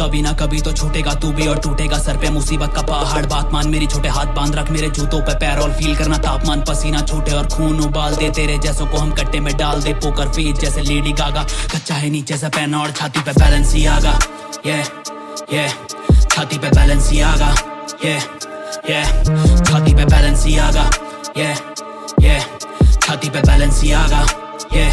कभी ना कभी तो छूटेगा तू भी और टूटेगा सर पे मुसीबत का पहाड़। बात मान मेरी, छोटे हाथ बांध रख मेरे जूतों पे पैर और फील करना तापमान, पसीना छूटे और खून उबाल दे। तेरे जैसों को हम कट्टे में डाल दे, पोकर फेस जैसे लेडी गागा। कच्चा है नीचे से पहना और छाती पे बैलेंस ही आगा। ये छाती पे बैलेंस ही आगा। ये छाती पे बैलेंस ही आगा। ये छाती पे बैलेंस ही आगा। ये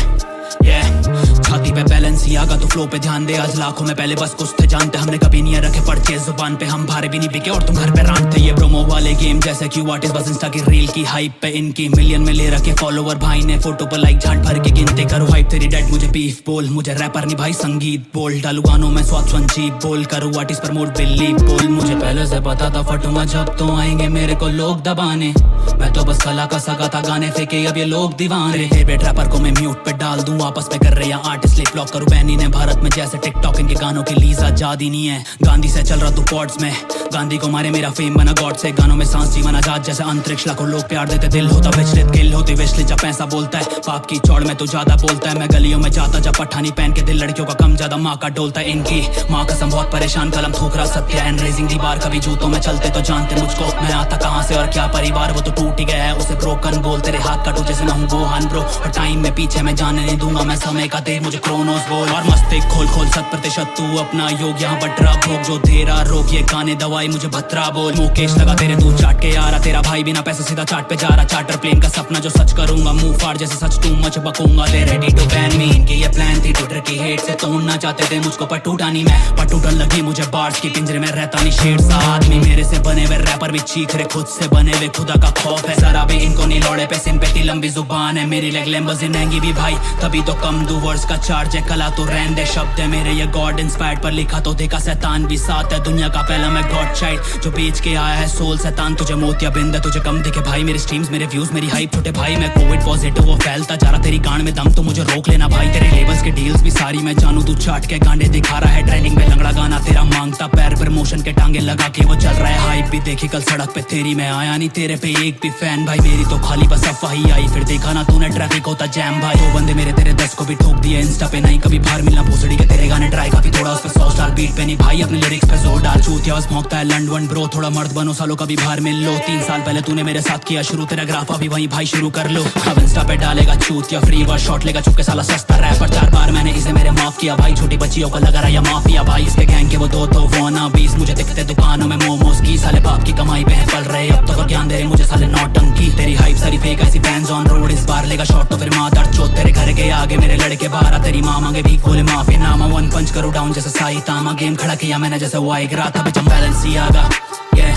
छाती पे बैलेंस ही आगा। तो फ्लो पे ध्यान दे, आज लाखों में पहले बस कुछ थे जानते। हमने कभी नहीं रखे पर्चे जुबान पे, हम भारे भी नहीं बिके और तुम घर पे रांटते। ये प्रोमो वाले गेम जैसे क्यू आर्टिस्ट बस इंस्टा की रील की हाइप पे। इनकी मिलियन में ले रखे फॉलोवर, भाई ने फोटो पर लाइक झांट भर के गिनते। करो हाइप तेरी डेड, मुझे बीफ बोल। मुझे रैपर नहीं भाई संगीत बोल। डालू गानों में स्वाद संजीत बोल। करूँ आर्टिस्ट प्रमोट बिल्ली बोल। मुझे पहले से पता था फटूंगा जब तो आएंगे मेरे को लोग दबाने। मैं तो बस कला का सगा था, गाने फेंके अब ये लोग दीवाने। फेवरेट रैपर को मैं म्यूट पे डाल दूं, आपस में कर रहे हैं आर्टिस्ट लिप लॉक करूं बैनी ने। भारत में जैसे टिकटॉक इनके गानों की लीज आजादी नहीं है। गांधी से चल रहा तू पॉड्स में, गांधी को मारे मेरा फेम बना गॉड से। गानों में सांस जीवन आजाद जैसे अंतरिक्ष, लाखों लोग प्यार देते दिल होता विचलित। किल होती विचलित जब पैसा बोलता है, बाप की चौड़ में तो ज्यादा बोलता है। मैं गलियों में जाता जब पठानी पहन के, दिल लड़कियों का कम ज्यादा माँ का डोलता है। इनकी माँ कसम बहुत परेशान, कलम थूक रहा सत्य एंड रेजिंग दी बार। कभी जूतों में चलते तो जानते मुझको, मैं आता कहाँ से और क्या परिवार। वो तो टूट ही गया है उसे ब्रोकन बोल। तेरे हाथ काटू जैसे मैं हूँ गोहान ब्रो, और टाइम में पीछे मैं जाने नहीं दूंगा। मैं समय का दे मुझे क्रोनोस बोल। और मस्तिष्क खोल 100% तू अपना योग, यहाँ बटरा भोग जो तेरा रोग। ये गाने दवाई मुझे भत्रा बोल। मुकेश लगा तेरे तू चाट के आ रहा, तेरा भाई बिना पैसे सीधा चाट पे जा रहा। चार्टर प्लेन का सपना जो सच करूंगा, मुंह फाड़ जैसे सच तू मच बकूंगा। They ready to ban me, इनकी ये प्लान थी ट्विटर की हेट से तोड़ना चाहते थे मुझको, पर टूटा नहीं मैं। पर टूटन लगी मुझे बार्स की, पिंजरे में रहता नहीं शेर सा आदमी। मेरे से बने हुए रैपर भी चीख रहे, खुद से बने हुए खुदा का खौफ है। जरा भी इनको नहीं लौड़े पे, सिम पे लंबी जुबान है मेरी। लेग लैम्बोर्गिनी महंगी भी भाई, तभी तो कम दू वर्ड्स का चार्ज है। कला तो रहने दे, शब्द है मेरे ये गॉड इंस्पायर्ड, पर लिखा तो देखा शैतान भी साथ है। दुनिया का पहला मैं गॉड चाइल्ड जो बेच के आया है सोल। शैतान तुझे मोतिया बिंद है, तुझे कम दिखे भाई। मेरे स्ट्रीम्स मेरे व्यूज मेरी हाइप, छोटे भाई मैं कोविड पॉजिटिव वो फैलता जा रहा। तेरी गांड में दम तो मुझे रोक लेना भाई। तेरे लेबल्स के डील्स भी सारी मैं जानू, तू चाट के गांडे दिखा रहा है। ट्रेंडिंग में लंगड़ा गाना तेरा मांगता पैर, प्रमोशन के टांगे लगा के वो चल रहा है। हाइप भी देखी कल सड़क पे तेरी, मैं आया नहीं तेरे पे एक भी फैन भाई। मेरी तो खाली बस अफवाही आई, फिर देखा ना तूने ट्रैफिक होता जैम भाई। दो बंदे मेरे तेरे 10 को भी ठोक दिए इंस्टा पे, नहीं कभी बाहर मिलना भोसड़ी के। तेरे गाने ट्राई काफी थोड़ा उस पे 100 स्टार बीट पे नहीं भाई, अपने लिरिक्स पे जोर डाल। चूतिया बस भौंकता है लंडन ब्रो, थोड़ा मर्द बनो सालों कभी बाहर मिल लो। 3 साल पहले तूने मेरे साथ किया शुरू, तेरा ग्राफ अभी वहीं भाई शुरू कर लो। अब इंस्टा पे डालेगा चूतिया फ्री वर्ड शॉट लेगा चुपके साला सस्ता रैपर। 4 बार मैंने इसे मेरे माफ किया भाई, छोटी बच्चियों का लगा रहा या माफिया भाई। इसके गैंग के वो दो तो वाना 20 मुझे दिखते दुकानों में मोमोज की। साले बाप की कमाई पे है पल रहे, अब तो ज्ञान दे रहे मुझे साले नौटंकी। तेरी हाइप सारी फेक ऐसी फैंस ऑन रोड, इस बार लेगा शॉट तो फिर माँ दर्द चोट। तेरे घर के आगे मेरे लड़के 12, तेरी माँ मांगे भी खोले माफी नामा। 1 पंच करो डाउन जैसे साई तामा, गेम खड़ा किया मैंने जैसे वाई गिरा था। बिचम बैलेंस ही आगा, ये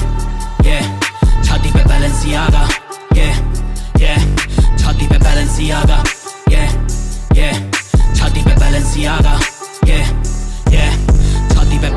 छाती पे बैलेंस ही आगा। ये छाती पे बैलेंस ही आगा। ये छाती पे बैलेंस ही आगा। ये छाती पे।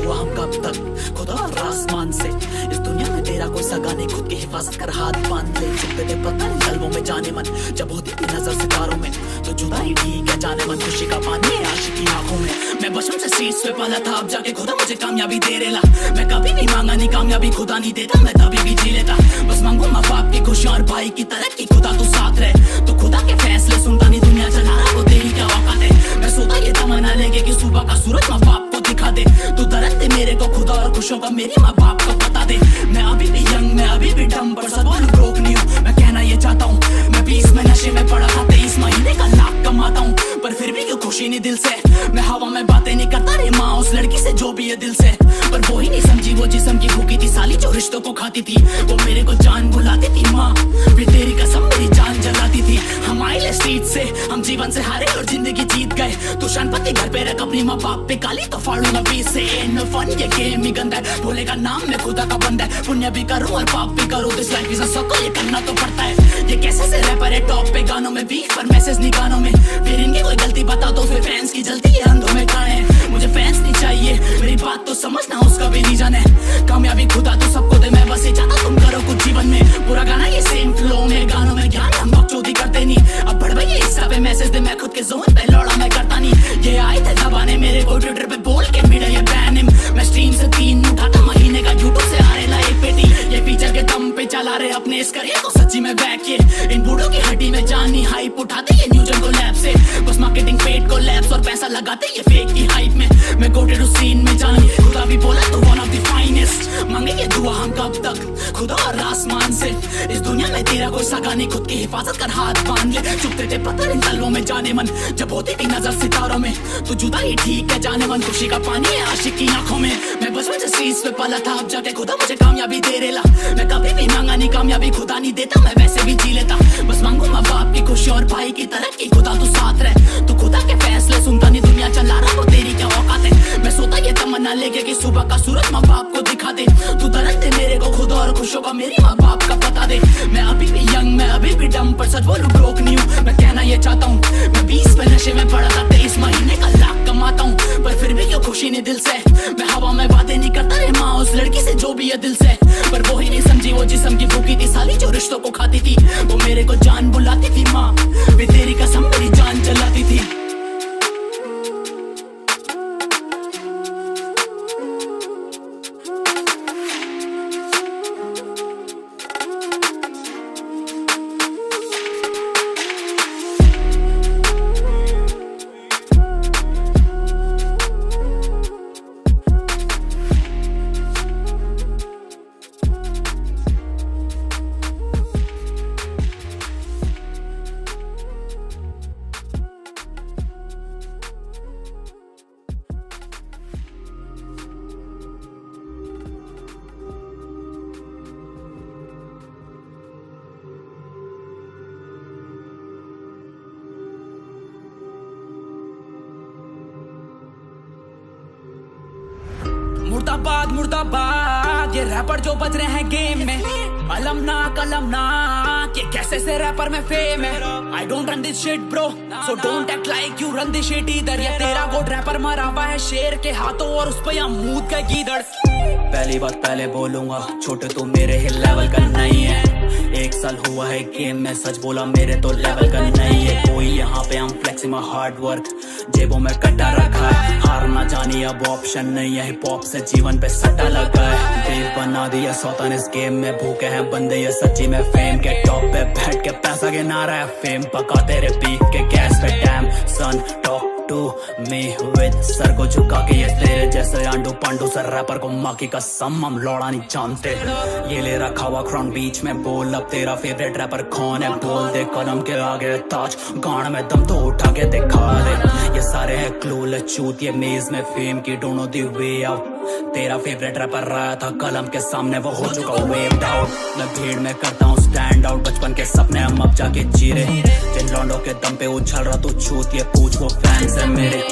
हम कब तक खुदा और आसमान से, इस दुनिया में तेरा कोई सगा नहीं, खुद की हिफाजत कर हाथ बांध ले। चुपते थे पता नहीं कल्बों में जाने मन, जब होती थी नजर सितारों में तो जुदाई ठीक है जाने मन। खुशी का पानी है आशिकी आंखों में, मैं बचपन से सीट्स पे पला था, अब जाके खुदा मुझे कामयाबी दे रेला। मैं कभी नहीं मांगा नहीं कामयाबी, खुदा नहीं देता मैं तभी भी जी लेता। बस मांगू माँ बाप की खुशियाँ और भाई की तरक्की, खुदा तू साथ रहे। तो खुदा के फैसले सुनता नहीं, दुनिया चला रहा वो तेरी क्या औकात है। मैं सोता ये तमन्ना लेके कि सुबह का सूरज माँ बाप को दिखा दे। तू दरद दे मेरे को खुदा और खुशियों का मेरी माँ बाप को पता दे। मैं अभी भी यंग, मैं अभी भी डम, पर सवाल ब्रोक नहीं हूँ। मैं कहना ये चाहता हूँ, मैं 20 में नशे में पड़ा था, 23 महीने का लाख कमाता हूँ, पर फिर भी क्यों खुशी नहीं दिल से। मैं हवा में बातें नहीं करता रे माँ उस लड़की से जो भी है दिल से, पर वो ही नहीं समझी वो जिस्म की भूखी थी साली जो रिश्तों को खाती थी। वो मेरे को जान बुलाती थी माँ, फिर तेरी कसम मेरी जान जलाती थी। हम आए स्ट्रीट से, हम जीवन से हारे और जिंदगी जीत गए। तू शानपति घर पे रख अपनी माँ बाप पे काली तो फाड़ूंगा 20 से। नो फन ये गेम ही गंदा है, भोले का नाम में खुदा का बंदा है। पुण्य भी करूँ और पाप भी करूँ, this life is a circle, ये करना तो पड़ता है। ये कैसे से रैपर है टॉप पे गानों में, वीक पर मैसेज नहीं गानों में। फिर इनकी कोई गलती बता दो, फिर फैंस की जल्दी है अंधों में गाने। मुझे फैंस नहीं चाहिए, मेरी बात तो समझना उसका भी रीजन है। कामयाबी खुदा तो सबको दे, मैं बस ये चाहता तुम करो कुछ जीवन में। पूरा गाना ये सेम फ्लो में, गानों में ज्ञान हम बकचोदी करते नहीं। अब बढ़ भैया इंस्टा पे मैसेज दे, मैं खुद कोलैप्स और पैसा लगाते ये फेक की हाइप में। मैं गोटेड उस सीन में जानी, खुदा भी बोला तो वन ऑफ द फाइनेस्ट। मांगे ये दुआ हम कब तक खुदा और आसमान से, इस दुनिया में तेरा कोई सगा नहीं, खुद की हिफाजत कर हाथ बांध ले। चुपते थे पत्थर इन तलवों में जाने मन, जब होती थी नजर सितारों में तो जुदा ही ठीक है जाने मन। खुशी का पानी है आशिक की आंखों में, मैं बचपन से सीस पे पला था, अब जाके खुदा मुझे कामयाबी दे रेला। मैं कभी भी मांगा नहीं कामयाबी, खुदा नहीं देता, मैं वैसे भी जी लेता। बस मांगू माँ बाप की खुशी और भाई की तरक्की, खुदा तू साथ रहे। तू खुदा के फैसले सुनता नहीं, दुनिया चला रहा वो तेरी क्या औकात है। मैं सोता ये तमन्ना लेके कि सुबह का सूरज माँ बाप को दिखा दे। तू दर्द दे मेरे को खुदा और खुशियों का मेरी माँ बाप का पता दे। मैं अभी भी यंग, मैं अभी भी डम, पर सच बोलूं ब्रोक नहीं हूँ। मैं कहना ये चाहता हूँ, मैं 20 पे नशे में पड़ा था, 23 महीने का लाख कमाता हूँ, पर फिर भी क्यों खुशी नहीं दिल से। मैं हवा में बातें नहीं करता रे माँ उस लड़की से जो भी है दिल से, पर वो ही नहीं समझी वो जिस्म की फूकी थी साली जो रिश्तों को खाती थी। वो मेरे को जान बुलाती थी माँ, वे तेरी कसम मेरी जान चलाती थी। मुर्दाबाद मुर्दाबाद ये रैपर जो बज रहे हैं गेम में। अलमनाक अलमनाक ये कैसे से रैपर में फेम है। I don't run this shit bro, so don't act like you run this shit either। ये तेरा गोड रैपर मरा हुआ है शेर के हाथों और उस पे यहाँ मूद का गीदड़। पहली बात पहले बोलूंगा, छोटे तो मेरे ही लेवल का नहीं है। 1 साल हुआ है गेम में, सच बोला मेरे तो लेवल का नहीं है कोई। यहाँ पे हम फ्लेक्सिंग माय हार्ड वर्क, जेबों में कट्टा रखा है। हार ना जानी अब ऑप्शन नहीं है, हिप हॉप से जीवन पे सट्टा लगा है। देव बना दिया सौतन इस गेम में, भूखे हैं बंदे ये सच्ची में फेम के टॉप पे बैठ के पैसा गिना रहा है। फेम पका तेरे बीफ के गैस पे damn son talk to me with सर को झुका के। ये तेरे जैसे आंडू पांडू सर रैपर को माँ की कसम हम लौड़ा नहीं जानते। ये ले रखा हुआ क्राउन बीच में, बोल अब तेरा फेवरेट रैपर कौन है। बोल दे कलम के आगे ताज, गान में दम तो उठा के दिखा दे। ये सारे हैं क्लूलेस चूत, ये मेज में फेम की डोंट दी वे आउट। तेरा फेवरेट रैपर रहा था कलम के सामने, वो हो चुका वेव्ड आउट। मैं भीड़ में करता हूँ स्टैंड आउट, बचपन के सपने हम अब जाके जी रहे। जिन लौंडों के दम पे उछल रहा तू छूत, ये पूछ वो फैंस है मेरे।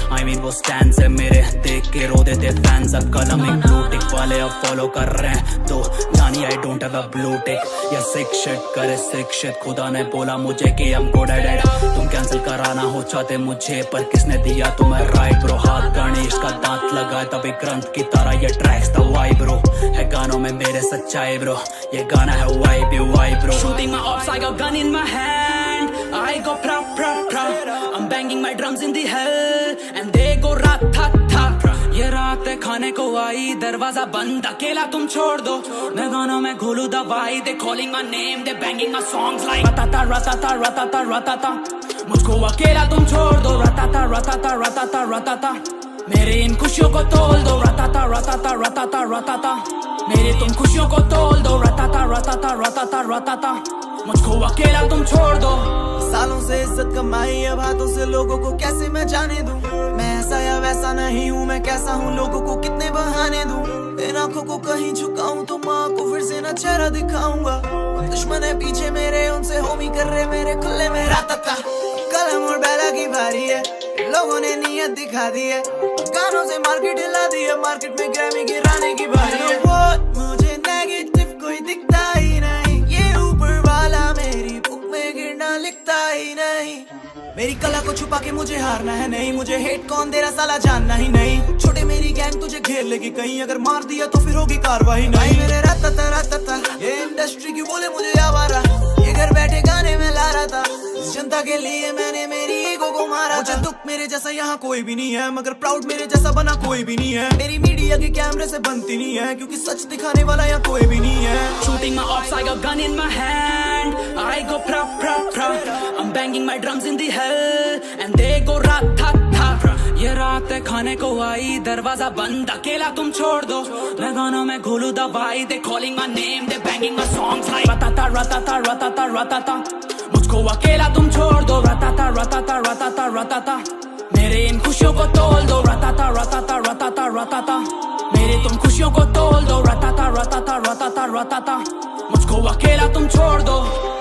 I mean वो स्टैंड्स है मेरे, देख के रो देते फैंस। अब कलम एक ब्लू टिक वाले अब फॉलो कर रहे हैं, तो जानी I don't have a blue tick। ये सिक शिट करे सिक शिट, खुदा ने बोला मुझे कि I'm good at it। तुम कैंसिल कराना हो चाहते मुझे, पर किसने दिया तुम्हें राइट ब्रो। हाथ गणेश का दांत लगाए तभी ग्रंथ की तरह ये ट्रैक्स द वाई ब्रो। है गानों में मेरे सच्चाई ब्रो, ये गाना है Y B Y bro. Shooting my ops, I got gun in my hand, I go pra pra pra। I'm banging my drums in the hell and they go rat था था। ये रात खाने को आई, दरवाजा बंद अकेला तुम छोड़ दो। मैं गानों में घोलू दवाई, they calling my name, they banging my songs like ratata ratata ratata ratata। मुझको अकेला तुम छोड़ दो, ratata ratata ratata ratata। मेरे इन खुशियों को तोल दो, ratata ratata ratata ratata। मेरी तुम खुशियों को तोल दो, ratata ratata ratata ratata। मुझको अकेला तुम छोड़ दो। सालों से इज्जत कमाई, अब हाथों से लोगों को कैसे मैं जाने दूं। मैं ऐसा या वैसा नहीं हूँ, मैं कैसा हूँ लोगों को कितने बहाने दूं। इन आंखों को कहीं झुकाऊं तो माँ को फिर से न चेहरा दिखाऊंगा। दुश्मन है पीछे मेरे, उनसे होमी कर रहे मेरे खुले में रातता। कलम और बैला की बारी है, लोगों ने नीयत दिखा दी है। गानों से मार्केट हिला दी है, मार्केट में ग्रैमी गिराने की बारी है। मुझे नेगेटिव कोई दिखता ही नहीं, ये ऊपर वाला मेरी बुक में गिरना लिखता ही नहीं। मेरी कला को छुपा के मुझे हारना है नहीं, मुझे हेट कौन दे रहा साला जानना ही नहीं। छोटे मेरी गैंग तुझे घेर लेगी कहीं, अगर मार दिया तो फिर होगी कार्रवाई नहीं। मेरे राता ये इंडस्ट्री क्यों बोले मुझे आवारा, ये घर बैठे गाने में ला रहा था। इस जनता के लिए मैंने मेरी ईगो को मारा। मुझे दुख मेरे जैसा यहाँ कोई भी नहीं है, मगर प्राउड मेरे जैसा बना कोई भी नहीं है। मेरी मीडिया के कैमरे से बनती नहीं है, क्योंकि सच दिखाने वाला यहाँ कोई भी नहीं है। Shooting my ops, I got gun in my hand, and I go pra pra pra. I'm banging my drums in the hell and they go rat-ta-ta. ये रात खाने को आई, दरवाजा बंद, अकेला तुम छोड़ दो. मैं गानों में घोलू दवाई. They calling my name, they banging my songs like ratata ratata ratata ratata. मुझको अकेला तुम छोड़ दो. ratata ratata ratata ratata. मेरे इन खुशियों को तोल दो. ratata ratata ratata ratata. मेरे तुम खुशियों को तोल दो. ratata ratata ratata ratata. मुझको अकेला तुम छोड़ दो.